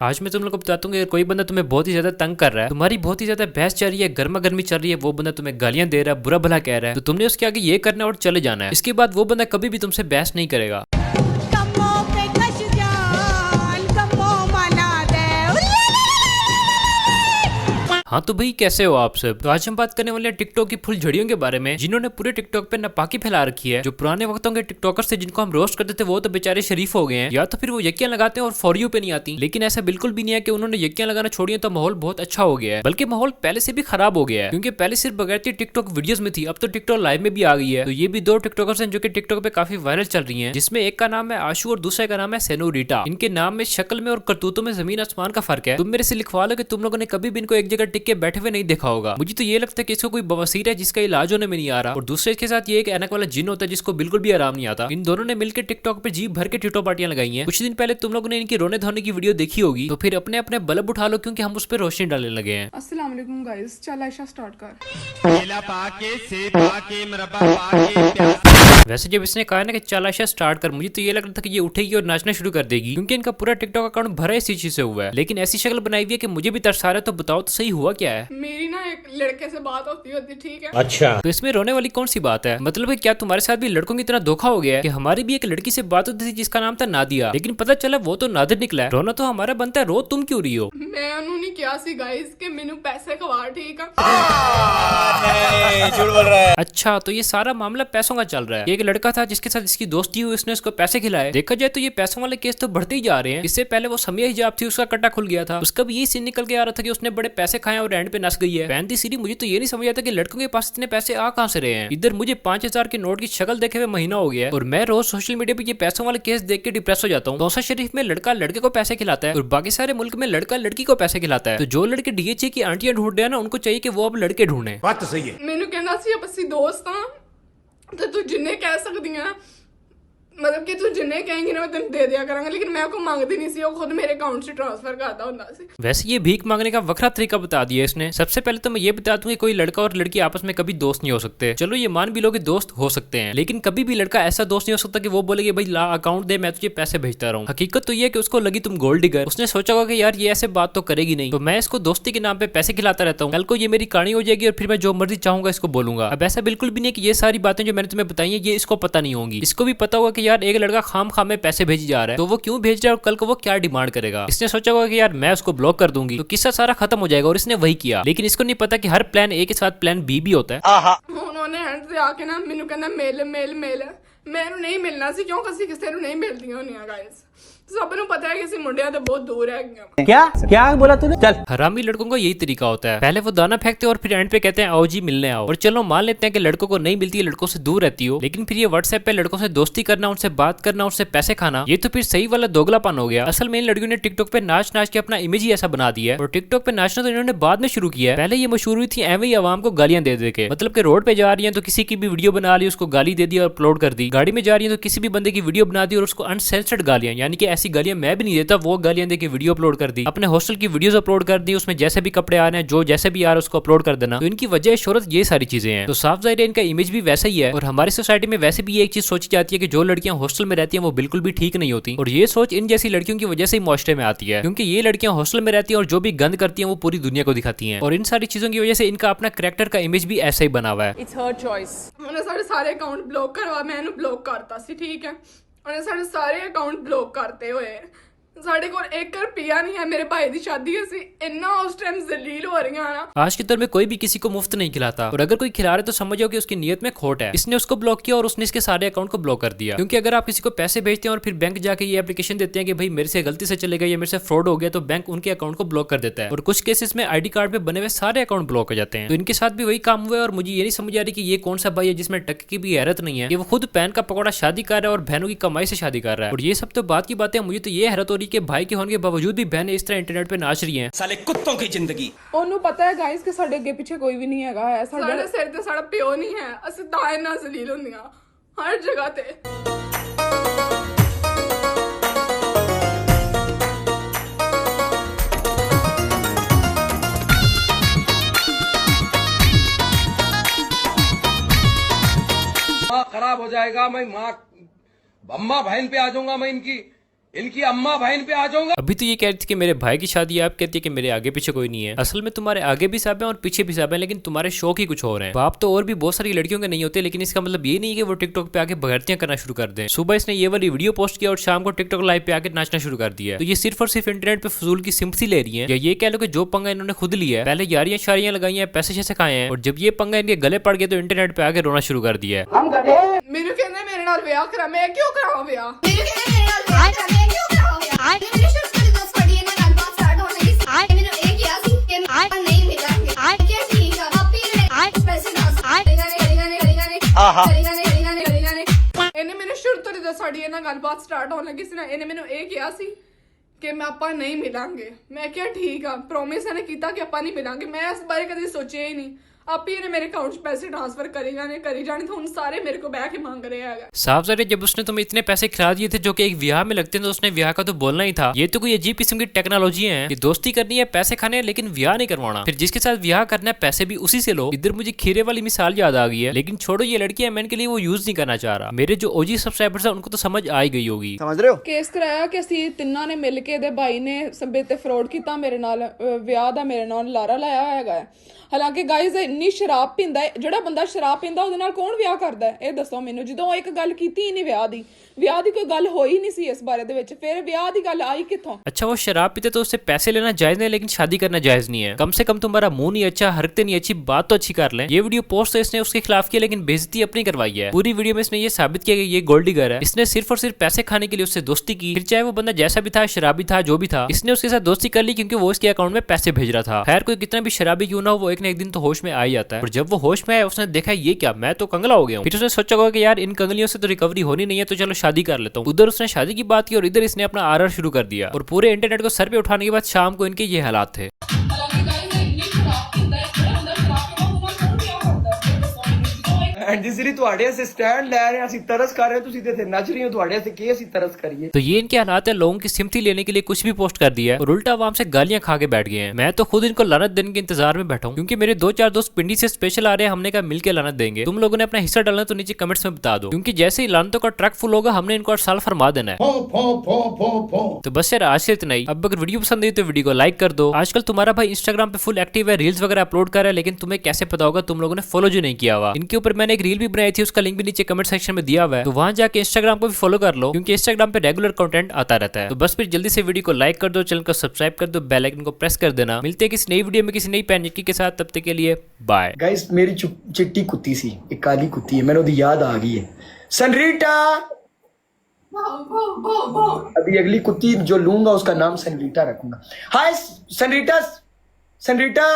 आज मैं तुम लोग को बताता हूँ कि अगर कोई बंदा तुम्हें बहुत ही ज्यादा तंग कर रहा है, तुम्हारी बहुत ही ज्यादा बहस चल रही है, गर्मा गर्मी चल रही है, वो बंदा तुम्हें गालियां दे रहा है, बुरा भला कह रहा है, तो तुमने उसके आगे ये करना और चले जाना है। इसके बाद वो बंदा कभी भी तुमसे बहस नहीं करेगा। हाँ तो भाई कैसे हो आप सब। तो आज हम बात करने वाले हैं टिकटॉक की फुलझड़ियों के बारे में, जिन्होंने पूरे टिकटॉक पे नापाकी फैला रखी है। जो पुराने वक्तों के टिकटॉकर्स थे जिनको हम रोस्ट करते थे वो तो बेचारे शरीफ हो गए हैं, या तो फिर वो यकियां लगाते हैं और फॉर यू पे नहीं आती। लेकिन ऐसा बिल्कुल भी नहीं है कि उन्होंने यकियां लगाना छोड़ी तो माहौल बहुत अच्छा हो गया है, बल्कि माहौल पहले से भी खराब हो गया है। क्योंकि पहले सिर्फ बगैर टिकटॉक वीडियोस में थी, अब तो टिकटॉक लाइव में भी आ गई है। तो ये भी दो टिकटॉकर्स हैं जो कि टिकटॉक पे काफी वायरल चल रही है, जिसमें एक का नाम है आशु और दूसरे का नाम है सेनोरिटा। इनके नाम में, शक्ल में और करतूतों में जमीन आसमान का फर्क है। तुम मेरे से लिखवा लो कि तुम लोगों ने कभी भी इनको एक जगह टिक के बैठे हुए नहीं देखा होगा। मुझे तो ये लगता है कि इसको कोई बवासीर है जिसका इलाज होने में नहीं आ रहा, और दूसरे के साथ ये एक ऐनक वाला जिन होता है जिसको बिल्कुल भी आराम नहीं आता। इन दोनों ने मिलकर टिकटॉक पे जीप भर के टिटो पार्टियां लगाई हैं। कुछ दिन पहले तुम लोगों ने इनकी रोने धोने की वीडियो देखी होगी, तो फिर अपने अपने बल्ब उठा लो क्योंकि हम उस पर रोशनी डालने लगे हैं। अस्सलाम वालेकुम गाइस, चल आयशा स्टार्ट कर। केला पाके, सेब पाके, मुरब्बा पाके, प्याज। वैसे जब इसने कहा ना कि चल आयशा स्टार्ट कर, मुझे तो ये लग रहा था कि ये उठेगी और नाचना शुरू कर देगी, क्योंकि इनका पूरा टिकटॉक अकाउंट भरा इसी चीज से हुआ है। लेकिन ऐसी शक्ल बनाई हुई है कि मुझे भी तरस आ रहा है। तो बताओ तो सही हुआ क्या है। मेरी ना एक लड़के से बात होती ठीक है। अच्छा, तो इसमें रोने वाली कौन सी बात है। मतलब क्या तुम्हारे साथ भी लड़कों की तरह धोखा हो गया है कि हमारी भी एक लड़की से बात होती थी जिसका नाम था नादिया, लेकिन पता चला वो तो नादिर निकला है। रोना तो हमारा बनता है, रो तुम क्यों रही हो। मैं उन्होंने क्या सी गाइस के मेनू पैसे खवा, ठीक है। नहीं, झूठ बोल रहा है। अच्छा, तो ये सारा मामला पैसों का चल रहा है। एक लड़का था जिसके साथ इसकी दोस्ती हुई, उसने उसको पैसे खिलाए। देखा जाए तो ये पैसों वाले केस तो बढ़ते ही जा रहे हैं। इससे पहले वो समिया हिजाब थी, उसका कट्टा खुल गया था, उसका भी यही सीन निकल के आ रहा था कि उसने बड़े पैसे खाए और एंड पे नस गई है। पैंती सीरी मुझे तो ये नहीं समझ आता कि लड़कों के पास इतने पैसे आ कहां से रहे हैं। इधर मुझे 5000 के नोट की शक्ल देखे हुए महीना हो गया है, और मैं रोज सोशल मीडिया पे ये पैसों वाले केस देख के डिप्रेस हो जाता हूँ। नौसा शरीफ में लड़का लड़के को पैसे खिलाता है और बाकी सारे मुल्क में लड़का लड़की को पैसे खिलाता है। तो जो लड़के डीएचए की आंटियां ढूंढ रहे हैं ना, उनको चाहिए कि वो अब लड़के ढूंढे। बात तो सही है। मैनू कहना सी अब ਅਸੀਂ ਦੋਸਤ ਹਾਂ ਤੇ ਤੂੰ ਜਿੰਨੇ ਕਹਿ ਸਕਦੀ ਆ, मतलब कि तू जिन्ने कहेंगी ना मैं तेन दे दिया करूंगा, लेकिन मैं को मांगती नहीं सी, वो खुद मेरे अकाउंट से ट्रांसफर करता होता सी। वैसे ये भीख मांगने का वखरा तरीका बता दिया इसने। सबसे पहले तो मैं ये बता दूं कि कोई लड़का और लड़की आपस में कभी दोस्त नहीं हो सकते। चलो ये मान भी लो कि दोस्त हो सकते हैं, लेकिन कभी भी लड़का ऐसा दोस्त नहीं हो सकता कि वो बोले कि भाई ला अकाउंट दे, मैं तुझे पैसे भेजता रहूं। हकीकत तो ये है कि उसको लगी तुम गोल्ड डिगर। उसने सोचा होगा कि यार ये ऐसे बात तो करेगी नहीं, तो मैं इसको दोस्ती के नाम पे पैसे खिलाता रहता हूँ, कल को ये मेरी कहानी हो जाएगी और फिर मैं जो मर्जी चाहूंगा इसको बोलूंगा। अब ऐसा बिल्कुल भी नहीं कि ये सारी बातें जो मैंने तुम्हें बताई है ये इसको पता नहीं होंगी। इसको भी पता होगा कि यार एक लड़का खाम में पैसे भेजी जा रहा है, तो वो क्यों भेज रहा है और कल को वो क्या डिमांड करेगा। इसने सोचा होगा कि यार मैं उसको ब्लॉक कर दूंगी तो किस्सा सारा खत्म हो जाएगा, और इसने वही किया। लेकिन इसको नहीं पता कि हर प्लान ए के साथ प्लान बी भी होता है। उन्होंने एंड से आके ना मैनू कहना मेल मेल मेल, मैनू नहीं मिलना सी, क्यों कसी किसी ਨੂੰ नहीं मिलदियां होनियां गाइस। सब ਨੂੰ पता है कि ਅਸੀਂ ਮੁੰਡਿਆਂ ਤੋਂ बहुत दूर है। क्या क्या बोला तूने। चल, हरामी लड़कों का यही तरीका होता है, पहले वो दाना फेंकते हैं और फिर एंड पे कहते हैं आओ जी मिलने आओ। और चलो मान लेते हैं कि लड़कों को नहीं मिलती है, लड़कों से दूर रहती हो, लेकिन फिर ये व्हाट्सएप पे लड़कों से दोस्ती करना, उनसे बात करना, उनसे पैसे खाना, ये तो फिर सही वाला दोगलापन हो गया। असल में इन लड़कियों ने टिकटॉक पे नाच नाच के अपना इमेज ही ऐसा बना दिया है, और टिकटॉक पे नाचना तो इन्होंने बाद में शुरू किया है। पहले ये मशहूर हुई थी एवं ही आवाम को गालियां दे दे के, मतलब कि रोड पे जा रही है तो किसी की भी वीडियो बना ली, उसको गाली दे दी और अपलोड कर दी। गाड़ी में जा रही है तो किसी भी बंदे की वीडियो बना दी और उसको अनसेंसर्ड गालियां, यानी कि ऐसी गालियां मैं भी नहीं देता, वो गालियां देके वीडियो अपलोड कर दी। अपने हॉस्टल की वीडियोस अपलोड कर दी, उसमें जैसे भी कपड़े आ रहे हैं, जो जैसे भी आ रहा है उसको अपलोड कर देना। तो इनकी वजह शोहरत ये सारी चीजें हैं। तो साफ जाहिर है इनका इमेज भी वैसा ही है। और हमारी सोसाइटी में वैसे भी ये एक चीज सोची जाती है कि जो लड़कियां हॉस्टल में रहती हैं वो बिल्कुल भी ठीक नहीं होती, और ये सोच इन जैसी लड़कियों की वजह से ही मुआशरे में आती है, क्योंकि ये लड़कियां हॉस्टल में रहती हैं और जो भी गंद करती हैं वो पूरी दुनिया को दिखाती हैं, और इन सारी चीजों की वजह से इनका अपना कैरेक्टर का इमेज भी ऐसा ही बना हुआ है। It's her choice. उन्हें सारे अकाउंट ब्लॉक करवा, मैंने ब्लॉक करता सी, ठीक है। उन्हें सारे अकाउंट ब्लॉक करते हुए ਸਾਡੇ ਕੋਲ 1 रुपया नहीं है। मेरे भाई की शादी है, इन्ना उस टाइम जलील हो रही है ना। आज के दौर में कोई भी किसी को मुफ्त नहीं खिलाता, और अगर कोई खिला रहा है तो समझो कि उसकी नीयत में खोट है। इसने उसको ब्लॉक किया और उसने इसके सारे अकाउंट को ब्लॉक कर दिया। क्योंकि अगर आप किसी को पैसे भेजते हैं और फिर बैंक जाके ये एप्लीकेशन देते हैं कि भाई मेरे से गलती से चले गए या मेरे से फ्रॉड हो गया, तो बैंक उनके अकाउंट को ब्लॉक कर देता है, और कुछ केसेस में आईडी कार्ड पे बने हुए सारे अकाउंट ब्लॉक हो जाते हैं। तो इनके साथ भी वही काम हुआ है, और मुझे ये नहीं समझ आ रही कि ये कौन सा भाई है जिसमें टक की भी हैरत नहीं है कि वो खुद पैन का पकौड़ा शादी कर रहा है और बहनों की कमाई से शादी कर रहा है। और ये सब तो बात की बातें, मुझे तो ये हैरत हो रही है कि भाई के होने के बावजूद भी बहनें इस तरह इंटरनेट पे नाच रही हैं। साले कुत्तों की जिंदगी। ਉਹਨੂੰ ਪਤਾ ਹੈ ਗਾਇਸ ਕਿ ਸਾਡੇ ਅੱਗੇ ਪਿੱਛੇ ਕੋਈ ਵੀ ਨਹੀਂ ਹੈਗਾ ਹੈ, ਸਾਡੇ ਸਿਰ ਤੇ ਸਾਡਾ ਪਿਓ ਨਹੀਂ ਹੈ, ਅਸੀਂ ਤਾਂ ਇੰਨਾ ਜ਼ਲੀਲ ਹੁੰਦੀਆਂ ਹਰ ਜਗ੍ਹਾ ਤੇ। खराब हो जाएगा, मैं माँ अम्मा बहन पे आ जाऊंगा मैं इनकी। इनकी अम्मा बहन पे आ जाऊंगा। अभी तो ये कह रही थी कि मेरे भाई की शादी है, आप कहती है कि मेरे आगे पीछे कोई नहीं है। असल में तुम्हारे आगे भी सब है और पीछे भी सब है, लेकिन तुम्हारे शौक ही कुछ और हैं। बाप तो और भी बहुत सारी लड़कियों के नहीं होते, लेकिन इसका मतलब ये नहीं है कि वो टिकटॉक पे आके बगैरतियां करना शुरू कर दें। सुबह इसने ये वाली वीडियो पोस्ट किया और शाम को टिकटॉक लाइव पे आके नाचना शुरू कर दिया। तो ये सिर्फ और सिर्फ इंटरनेट पे फजूल की सिंपथी ले रही है, या ये कह लो कि जो पंगा इन्होंने खुद लिया है। पहले यारियां शारियां लगाई हैं, पैसे शैसे खाए हैं, और जब ये पंगा इनके गले पड़ गया तो इंटरनेट पे आके रोना शुरू कर दिया है। मेरे कहने मेरे नाल ब्याह करा, मैं क्यों करावां ब्याह? मेरे कहने मेरे नाल ब्याह कर मैं क्यों करावां? मेरे शुरू से दोस्त पड़ी है ना गलबात स्टार्ट होने की। मैंने एक किया सी कि नहीं मिलेंगे। क्या ठीक है अपी ने पैसे ना ਇਹਨੇ ਮੈਨੂੰ ਸ਼ੁਰੂ ਤੋਂ ਜਦੋਂ ਸਾਡੀ ਇਹਨਾਂ ਗੱਲਬਾਤ ਸਟਾਰਟ ਹੋਣ ਲੱਗੀ ਸੀ ਨਾ, ਇਹਨੇ ਮੈਨੂੰ ਇਹ ਕਿਹਾ ਸੀ ਕਿ ਮੈਂ ਆਪਾਂ ਨਹੀਂ ਮਿਲਾਂਗੇ। ਮੈਂ ਕਿਹਾ ਠੀਕ ਆ, ਪ੍ਰੋਮਿਸ ਇਹਨੇ ਕੀਤਾ ਕਿ ਆਪਾਂ ਨਹੀਂ ਮਿਲਾਂਗੇ। ਮੈਂ ਇਸ ਬਾਰੇ ਕਦੇ ਸੋਚਿਆ ਹੀ नहीं। आप ही ने मेरे अकाउंट में पैसे ट्रांसफर करी जाने तो हम सारे मेरे को बह के मांग रहे हैं। साफ ज़ाहिर जब उसने तुम्हें इतने पैसे खिला दिए थे जो कि एक ब्याह में लगते हैं, तो उसने ब्याह का तो बोलना ही था। ये तो कोई अजीब किस्म की टेक्नोलॉजी है कि दोस्ती करनी है, पैसे खाने हैं, लेकिन ब्याह नहीं करवाना। फिर जिसके साथ ब्याह करना है पैसे भी उसी से लो। इधर मुझे खीरे वाली मिसाल याद आ गई है, लेकिन छोड़ो ये लड़कियां, मैं इनके लिए वो यूज नहीं करना चाह रहा। मेरे जो ओजी सब्सक्राइबर्स हैं उनको तो समझ आ ही गई होगी। समझ रहे हो? केस कराया कि ਅਸੀਂ ਤਿੰਨਾਂ ਨੇ ਮਿਲ ਕੇ ਇਹਦੇ ਭਾਈ ਨੇ ਸੰਬੇ ਤੇ ਫਰਾਡ ਕੀਤਾ ਮੇਰੇ ਨਾਲ, ਵਿਆਹ ਦਾ ਮੇਰੇ ਨਾਲ ਲਾਰਾ ਲਾਇਆ ਹੈਗਾ ਹੈ। ਹਾਲਾਂਕਿ ਗਾਇਜ਼ ਇੰਨੀ ਸ਼ਰਾਬ ਪੀਂਦਾ ਹੈ, ਜਿਹੜਾ ਬੰਦਾ ਸ਼ਰਾਬ ਪੀਂਦਾ ਉਹਦੇ ਨਾਲ ਕੌਣ ਵਿਆਹ ਕਰਦਾ ਹੈ? ਇਹ ਦੱਸੋ ਮੈਨੂੰ। ਜਦੋਂ ਇੱਕ ਗੱਲ ਕੀਤੀ ਹੀ ਨਹੀਂ ਵਿਆਹ ਦੀ ਕੋਈ ਗੱਲ ਹੋਈ नहीं सी इस बारे दे विच, फिर ब्याह दी गल आई किथों? अच्छा वो शराब पीते तो उससे पैसे लेना जायज नहीं, लेकिन शादी करना जायज नहीं है। कम से कम तुम्हारा मुंह नहीं अच्छा, हरकतें नहीं अच्छी, बात तो अच्छी कर लें। ये वीडियो पोस्ट तो इसने उसके खिलाफ किया, लेकिन बेइज्जती अपनी करवाई है। पूरी वीडियो में इसने ये साबित किया कि ये गोल्ड डिगर है। इसने सिर्फ और सिर्फ पैसे खाने के लिए उससे दोस्ती की, फिर चाहे वो बंदा जैसा भी था, शराबी था, जो भी था, इसने उसके साथ दोस्ती कर ली क्योंकि वो इसके अकाउंट में पैसे भेज रहा था। खैर कोई कितना भी शराबी क्यों ना हो, वो एक न एक दिन तो होश में आ ही जाता है। और जब वो होश में आया उसने देखा ये क्या, मैं तो कंगला हो गया हूँ। फिर उसने सोचा होगा कि यार इन कंगलियों से तो रिकवरी होनी नहीं है, तो चलो शादी कर लेता हूँ। उधर उसने शादी की बात की और इधर इसने अपना आरआर शुरू कर दिया, और पूरे इंटरनेट को सर पे उठाने के बाद शाम को इनके ये हालात थे। जी सिरी ਤੁਹਾਡੇ ਅਸੀਂ ਸਟੈਂਡ ਲੈ ਰਹੇ ਹਾਂ, ਅਸੀਂ ਤਰਸ कर रहे हैं, ਤੁਸੀਂ ਤੇ ਨੱਚ ਰਹੀ ਹੋ, ਤੁਹਾਡੇ ਅਸੀਂ ਕੀ ਅਸੀਂ ਤਰस करिए? तो ये इनके हालात है, लोगों की सिम्पथी लेने के लिए कुछ भी पोस्ट कर दिया है और उल्टा आवाम से गालियां खा के बैठ गए हैं। मैं तो खुद इनको लानत देने के इंतजार में बैठा हूँ, क्योंकि मेरे 2-4 दोस्त पिंडी से स्पेशल आ रहे हैं, हमने कहा मिलकर लानत देंगे। तुम लोगों ने अपना हिस्सा डालना तो नीचे कमेंट्स में बता दो, क्योंकि जैसे ही लानतों का ट्रक फुल होगा हमने इनको 8 साल फरमा देना है। तो बस यार आज से इतना ही। अब अगर वीडियो पसंद आई तो वीडियो को लाइक कर दो। आजकल तुम्हारा भाई इंस्टाग्राम पे फुल एक्टिव है, रील्स वगैरह अपलोड कर रहा है, लेकिन तुम्हें कैसे पता होगा? तुम लोगों ने फॉलो जो नहीं किया हुआ। इनके ऊपर मैंने एक रील भी बनाई थी, उसका लिंक भी नीचे कमेंट सेक्शन में दिया हुआ है, तो वहां जाके इंस्टाग्राम को भी फॉलो कर लो, क्योंकि इंस्टाग्राम पे रेगुलर कंटेंट आता रहता है। तो बस फिर जल्दी से वीडियो को लाइक कर दो, चैनल को सब्सक्राइब कर दो, बेल आइकन को प्रेस कर देना। मिलते हैं किसी नई वीडियो में किसी नई पैनिकी के साथ, तब तक के लिए बाय। गाइस मेरी चिट्टी कुत्ती सी, एक काली कुत्ती है, मैंने ओदी याद आ गई है, सनरीटा। अभी अगली कुत्ती जो लूंगा उसका नाम सनरीटा रखूंगा। हाय सनरीटा, सनरीटा।